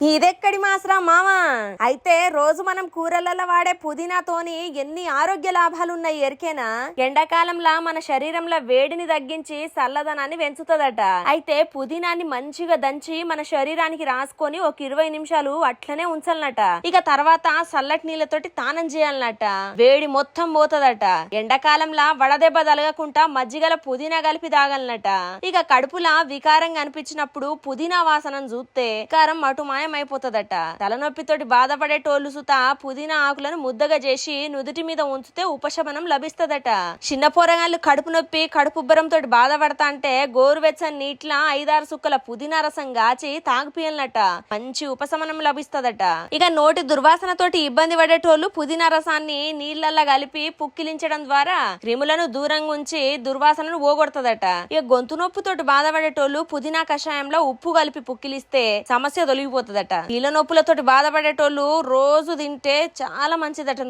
ఇదెక్కడి మాసరా మామ. అయితే రోజు మనం కూరలలో వాడే పుదీనాతోని ఎన్ని ఆరోగ్య లాభాలున్నాయి ఎరికేనా? ఎండాకాలంలో మన శరీరంలో వేడిని తగ్గించి చల్లదనాన్ని పెంచుతుందట. అయితే పుదీనాన్ని మంచిగా దంచి మన శరీరానికి రాసుకొని ఒక 20 నిమిషాలు అట్లనే ఉంచాలన్నట. ఇక తర్వాత చల్లటి నీళ్ళతోటి తానం చేయాలన్నట. వేడి మొత్తం పోతదట. ఎండాకాలంలో వడదెబ్బ తలగకుండా మజ్జిగల పుదీనా కలిపి తాగాలన్నట. ఇక కడుపులా వికారంగా అనిపించినప్పుడు పుదీనా వాసనను చూస్తే వికారం అటు అయిపోతుందట. తలనొప్పితోటి బాధపడేటోళ్లు సుత పుదీనా ఆకులను ముద్దగా చేసి నుదుటి మీద ఉంచితే ఉపశమనం లభిస్తదట. చిన్న పోరగాళ్ళు కడుపు నొప్పి కడుపుబ్బరంతో బాధపడతా అంటే గోరువెచ్చని నీటిలా 5-6 సుక్కల పుదీనా రసం గాచి తాగిపియాలన్నట. మంచి ఉపశమనం లభిస్తదట. ఇక నోటి దుర్వాసనతోటి ఇబ్బంది పడేటోళ్లు పుదీనా రసాన్ని నీళ్లల్లా కలిపి పుక్కిలించడం ద్వారా క్రిములను దూరంగా ఉంచి దుర్వాసనను పోగొడతదట. ఇక గొంతు నొప్పితోటి బాధపడేటోళ్లు పుదీనా కషాయంలో ఉప్పు కలిపి పుక్కిలిస్తే సమస్య తొలగిపోతుందట. కీళ్ళ నొప్పులతోటి బాధపడేటోళ్లు రోజు తింటే చాలా మంచిదట.